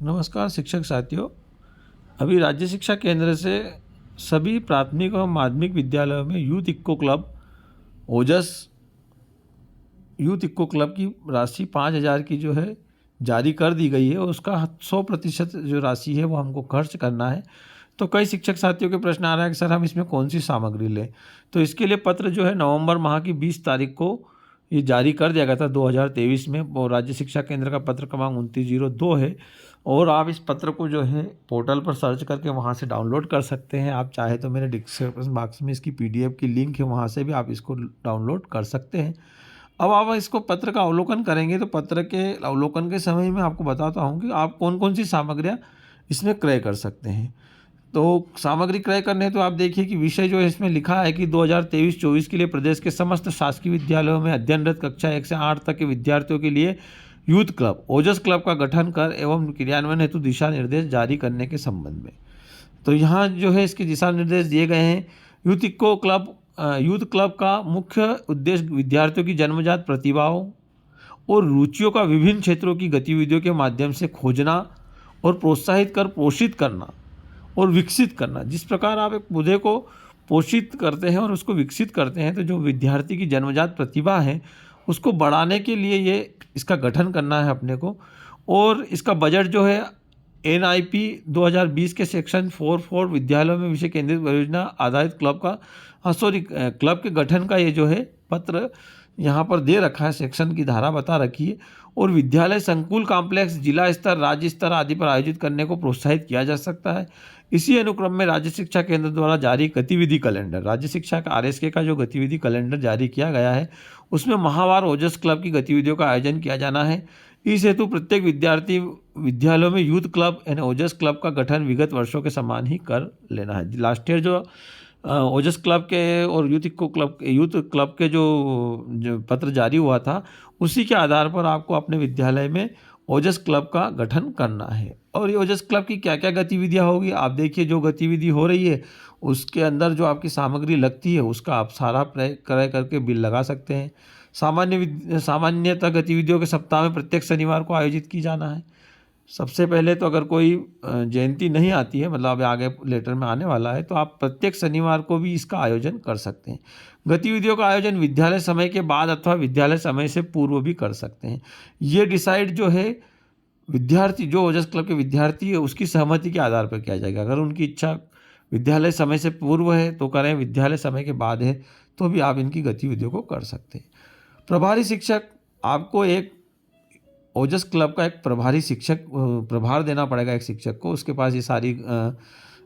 नमस्कार शिक्षक साथियों। अभी राज्य शिक्षा केंद्र से सभी प्राथमिक और माध्यमिक विद्यालयों में ओजस यूथ इक्को क्लब की राशि 5,000 की जो है जारी कर दी गई है और उसका 100% जो राशि है वो हमको खर्च करना है। तो कई शिक्षक साथियों के प्रश्न आ रहा है कि सर हम इसमें कौन सी सामग्री लें। तो इसके लिए पत्र जो है नवंबर माह की 20 तारीख को ये जारी कर दिया गया था 2023 में, और राज्य शिक्षा केंद्र का पत्र क्रमांक 2902 है। और आप इस पत्र को जो है पोर्टल पर सर्च करके वहाँ से डाउनलोड कर सकते हैं। आप चाहे तो मेरे डिस्क्रिप्शन बॉक्स में इसकी PDF की लिंक है, वहाँ से भी आप इसको डाउनलोड कर सकते हैं। अब आप इसको पत्र का अवलोकन करेंगे तो पत्र के अवलोकन के समय में आपको बताता हूँ कि आप कौन कौन सी सामग्रियाँ इसमें क्रय कर सकते हैं। तो सामग्री क्रय करने तो आप देखिए कि विषय जो है इसमें लिखा है कि 2023-24 के लिए प्रदेश के समस्त शासकीय विद्यालयों में अध्ययनरत कक्षा 1 से 8 तक के विद्यार्थियों के लिए यूथ क्लब ओजस क्लब का गठन कर एवं क्रियान्वयन हेतु दिशा निर्देश जारी करने के संबंध में। तो यहाँ जो है इसके दिशा निर्देश दिए गए हैं। यूथ क्लब का मुख्य उद्देश्य विद्यार्थियों की जन्मजात प्रतिभाओं और रुचियों का विभिन्न क्षेत्रों की गतिविधियों के माध्यम से खोजना और प्रोत्साहित कर पोषित करना और विकसित करना। जिस प्रकार आप एक पौधे को पोषित करते हैं और उसको विकसित करते हैं, तो जो विद्यार्थी की जन्मजात प्रतिभा है उसको बढ़ाने के लिए ये इसका गठन करना है अपने को। और इसका बजट जो है NIP 2020 के सेक्शन 4 विद्यालयों में विषय केंद्रित परियोजना आधारित क्लब के गठन का ये जो है पत्र यहाँ पर दे रखा है, सेक्शन की धारा बता रखी है। और विद्यालय संकुल कॉम्प्लेक्स जिला स्तर राज्य स्तर आदि पर आयोजित करने को प्रोत्साहित किया जा सकता है। इसी अनुक्रम में राज्य शिक्षा केंद्र द्वारा जारी गतिविधि कैलेंडर, राज्य शिक्षा का RSK का जो गतिविधि कैलेंडर जारी किया गया है उसमें माहवार ओजस क्लब की गतिविधियों का आयोजन किया जाना है। इस हेतु प्रत्येक विद्यालयों में यूथ क्लब यानी ओजस क्लब का गठन विगत वर्षों के समान ही कर लेना है। लास्ट ईयर जो ओजस क्लब के और यूथ क्लब के जो पत्र जारी हुआ था उसी के आधार पर आपको अपने विद्यालय में ओजस क्लब का गठन करना है। और ये ओजस क्लब की क्या क्या गतिविधियाँ होगी आप देखिए। जो गतिविधि हो रही है उसके अंदर जो आपकी सामग्री लगती है उसका आप सारा क्रय करके बिल लगा सकते हैं। सामान्यतः गतिविधियों के सप्ताह में प्रत्येक शनिवार को आयोजित की जाना है। सबसे पहले तो अगर कोई जयंती नहीं आती है, मतलब आगे लेटर में आने वाला है, तो आप प्रत्येक शनिवार को भी इसका आयोजन कर सकते हैं। गतिविधियों का आयोजन विद्यालय समय के बाद अथवा विद्यालय समय से पूर्व भी कर सकते हैं। ये डिसाइड जो है विद्यार्थी, जो ओजस क्लब के विद्यार्थी है उसकी सहमति के आधार पर किया जाएगा। अगर उनकी इच्छा विद्यालय समय से पूर्व है तो करें, विद्यालय समय के बाद है तो भी आप इनकी गतिविधियों को कर सकते हैं। प्रभारी शिक्षक, आपको एक ओजस क्लब का एक प्रभार देना पड़ेगा एक शिक्षक को। उसके पास ये सारी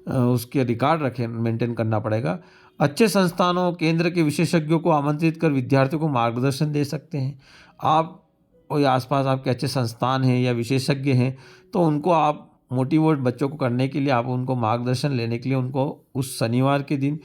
उसके रिकॉर्ड मेंटेन करना पड़ेगा। अच्छे संस्थानों केंद्र के विशेषज्ञों को आमंत्रित कर विद्यार्थियों को मार्गदर्शन दे सकते हैं। आप कोई आसपास आपके अच्छे संस्थान हैं या विशेषज्ञ हैं तो उनको आप मोटिवेट बच्चों को करने के लिए आप उनको मार्गदर्शन लेने के लिए उनको उस शनिवार के दिन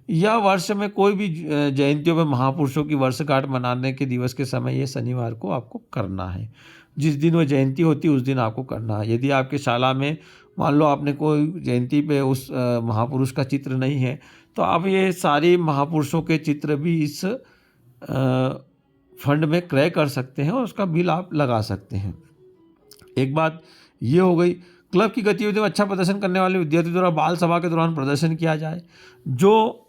या वर्ष में कोई भी जयंतियों में महापुरुषों की वर्षगांठ मनाने के दिवस के समय ये शनिवार को आपको करना है। जिस दिन वो जयंती होती है उस दिन आपको करना है। यदि आपके शाला में मान लो आपने कोई जयंती पे उस महापुरुष का चित्र नहीं है तो आप ये सारे महापुरुषों के चित्र भी इस फंड में क्रय कर सकते हैं और उसका बिल आप लगा सकते हैं। एक बात ये हो गई। क्लब की गतिविधियों में अच्छा प्रदर्शन करने वाले विद्यार्थियों द्वारा बाल सभा के दौरान प्रदर्शन किया जाए। जो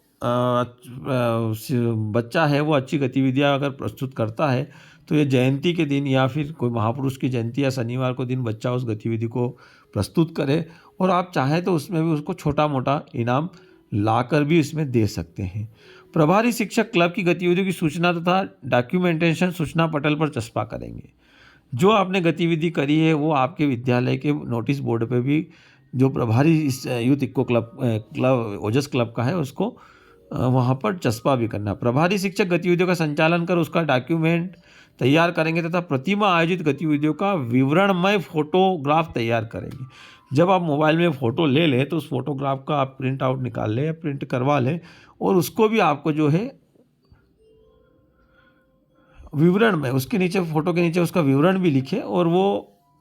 बच्चा है वो अच्छी गतिविधियां अगर प्रस्तुत करता है तो ये जयंती के दिन या फिर कोई महापुरुष की जयंती या शनिवार को दिन बच्चा उस गतिविधि को प्रस्तुत करे और आप चाहें तो उसमें भी उसको छोटा मोटा इनाम लाकर भी इसमें दे सकते हैं। प्रभारी शिक्षक क्लब की गतिविधियों की सूचना तथा डॉक्यूमेंटेशन सूचना पटल पर चस्पा करेंगे। जो आपने गतिविधि करी है वो आपके विद्यालय के नोटिस बोर्ड पे भी जो प्रभारी इस यूथ इक्को क्लब ओजस क्लब का है उसको वहाँ पर चस्पा भी करना। प्रभारी शिक्षक गतिविधियों का संचालन कर उसका डॉक्यूमेंट तैयार करेंगे तथा प्रतिमा आयोजित गतिविधियों का विवरणमय फोटोग्राफ तैयार करेंगे। जब आप मोबाइल में फ़ोटो ले लें तो उस फोटोग्राफ का आप प्रिंट आउट निकाल लें या प्रिंट करवा लें और उसको भी आपको जो है विवरण में उसके नीचे फ़ोटो के नीचे उसका विवरण भी लिखे और वो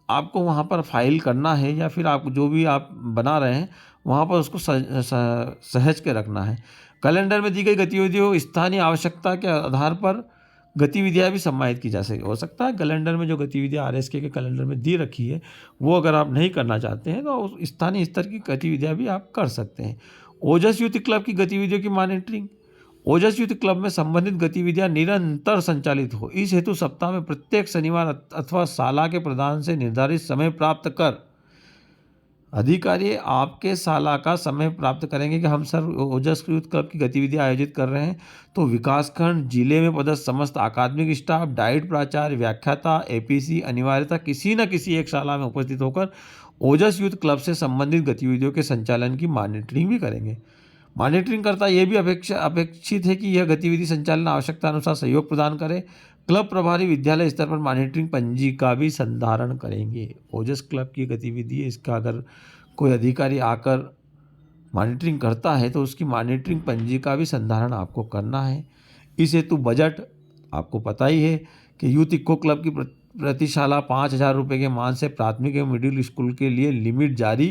आपको वहाँ पर फाइल करना है या फिर आप जो भी आप बना रहे हैं वहाँ पर उसको सहेज के रखना है। कैलेंडर में दी गई गतिविधियों स्थानीय आवश्यकता के आधार पर गतिविधियाँ भी सम्मानित की जा सके। हो सकता है कैलेंडर में जो गतिविधियाँ आरएसके के कैलेंडर में दी रखी है, वो अगर आप नहीं करना चाहते हैं तो उस स्थानीय स्तर की गतिविधियाँ भी आप कर सकते हैं। ओजस यूथ क्लब की गतिविधियों की मॉनिटरिंग। ओजस यूथ क्लब में संबंधित गतिविधियां निरंतर संचालित हो, इस हेतु सप्ताह में प्रत्येक शनिवार अथवा साला के प्रदान से निर्धारित समय प्राप्त कर अधिकारी आपके साला का समय प्राप्त करेंगे कि हम सर ओजस यूथ क्लब की गतिविधियां आयोजित कर रहे हैं, तो विकासखंड जिले में पदस्थ समस्त अकादमिक स्टाफ, डाइट प्राचार्य, व्याख्याता, एपीसी अनिवार्यता किसी न किसी एक शाला में उपस्थित होकर ओजस यूथ क्लब से संबंधित गतिविधियों के संचालन की मॉनिटरिंग भी करेंगे। मॉनिटरिंग करता यह भी अपेक्षित है कि यह गतिविधि संचालन आवश्यकता अनुसार सहयोग प्रदान करे। क्लब प्रभारी विद्यालय स्तर पर मॉनिटरिंग पंजिका भी संधारण करेंगे। ओजस क्लब की गतिविधि है, इसका अगर कोई अधिकारी आकर मॉनिटरिंग करता है तो उसकी मॉनिटरिंग पंजिका भी संधारण आपको करना है। इस हेतु बजट आपको पता ही है कि यूथ इको क्लब की प्रतिशाला 5,000 रुपये के मान से प्राथमिक एवं मिडिल स्कूल के लिए लिमिट जारी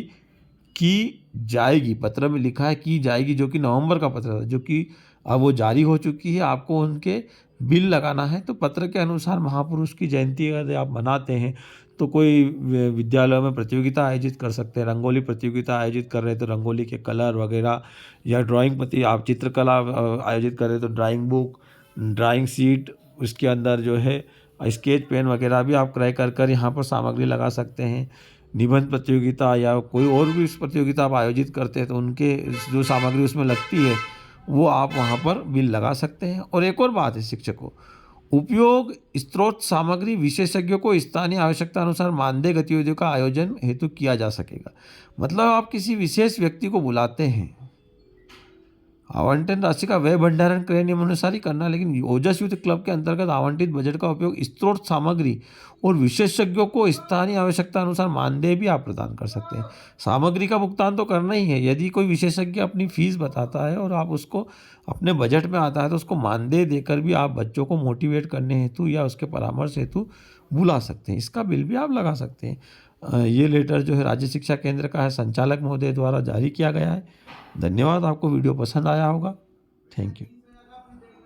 की जाएगी। पत्र में लिखा है की जाएगी, जो कि नवंबर का पत्र था, जो कि अब वो जारी हो चुकी है। आपको उनके बिल लगाना है। तो पत्र के अनुसार महापुरुष की जयंती अगर आप मनाते हैं तो कोई विद्यालयों में प्रतियोगिता आयोजित कर सकते हैं। रंगोली प्रतियोगिता आयोजित कर रहे हैं तो रंगोली के कलर वगैरह, या ड्राइंग प्रति आप चित्रकला आयोजित कर रहे हैं तो ड्राइंग बुक, ड्राइंग शीट, उसके अंदर जो है स्केच पेन वगैरह भी आप क्रय कर यहाँ पर सामग्री लगा सकते हैं। निबंध प्रतियोगिता या कोई और भी प्रतियोगिता आप आयोजित करते हैं तो उनके जो सामग्री उसमें लगती है वो आप वहाँ पर बिल लगा सकते हैं। और एक और बात है शिक्षकों, उपयोग स्रोत सामग्री विशेषज्ञों को स्थानीय आवश्यकता अनुसार मानदेय गतिविधियों का आयोजन हेतु किया जा सकेगा। मतलब आप किसी विशेष व्यक्ति को बुलाते हैं, आवंटन राशि का व्यय भंडारण क्रय नियमानुसार ही करना, लेकिन ओजस यूथ क्लब के अंतर्गत आवंटित बजट का उपयोग स्रोत सामग्री और विशेषज्ञों को स्थानीय आवश्यकता अनुसार मानदेय भी आप प्रदान कर सकते हैं। सामग्री का भुगतान तो करना ही है। यदि कोई विशेषज्ञ अपनी फीस बताता है और आप उसको अपने बजट में आता है तो उसको मानदेय देकर भी आप बच्चों को मोटिवेट करने हेतु या उसके परामर्श हेतु बुला सकते हैं। इसका बिल भी आप लगा सकते हैं। ये लेटर जो है राज्य शिक्षा केंद्र का है, संचालक महोदय द्वारा जारी किया गया है। धन्यवाद। आपको वीडियो पसंद आया होगा। Thank you.